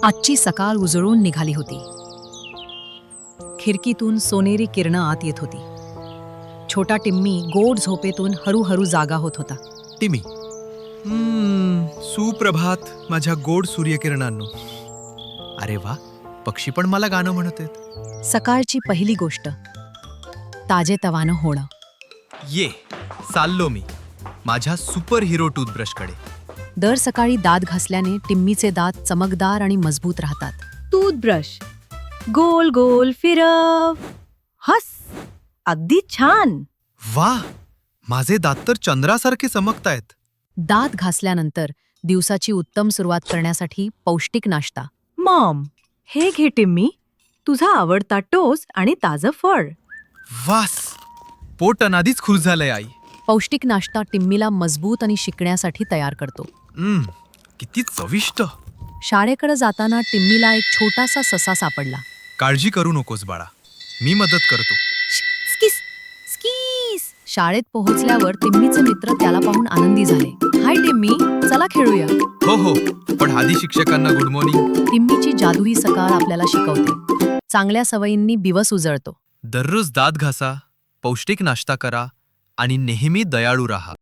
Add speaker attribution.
Speaker 1: आजची सकाळ उजळून निघाली होती. खिडकीतून सोनेरी किरणं आत येत होती. छोटा टिम्मी गोड झोपेतून हळूहळू जागा होत होता.
Speaker 2: टिमी. सुप्रभात माझ्या गोड सूर्यकिरणांनो. अरे वा, पक्षी पण मला गाणं म्हणत आहेत.
Speaker 1: सकाळची पहिली गोष्ट ताजेतवानं होणं.
Speaker 2: ये चाललो मी माझ्या सुपर हिरो टूथब्रशकडे.
Speaker 1: दर सकाळी दात घासल्याने टिम्मीचे दात चमकदार आणि मजबूत राहतात.
Speaker 3: टूथब्रश गोल गोल फिरव. हस, अगदी छान.
Speaker 2: वा, माझे दात तर चंद्रासारखे चमकतायत.
Speaker 1: दात घासल्यानंतर दिवसाची उत्तम सुरुवात करण्यासाठी पौष्टिक नाश्ता.
Speaker 3: मॉम, हे घे टिम्मी, तुझा आवडता टोस्ट आणि ताजं फळ.
Speaker 2: वास, पोट अनाधीच खुश झालंय आई.
Speaker 1: पौष्टिक नाश्ता टिम्मीला मजबूत आणि शिकण्यासाठी तयार करतो.
Speaker 2: किती चविष्ट.
Speaker 1: शाळेकडे जाताना टिम्मीला एक छोटासा ससा सापडला.
Speaker 2: काळजी करू नकोस बाळा, मी मदत करतो.
Speaker 1: Six six. शाळेत पोहोचल्यावर टिम्मीचे मित्र त्याला पाहून आनंदी झाले. हाय टिम्मी, चला खेळूया.
Speaker 2: हो हो, पण आधी शिक्षकांना गुड मॉर्निंग.
Speaker 1: टिम्मीची जादुई सकाळ आपल्याला शिकवते. चांगल्या सवयींनी दिवस उजळतो.
Speaker 2: दररोज दात घासा, पौष्टिक नाश्ता करा आणि नेहमी दयाळू राहा.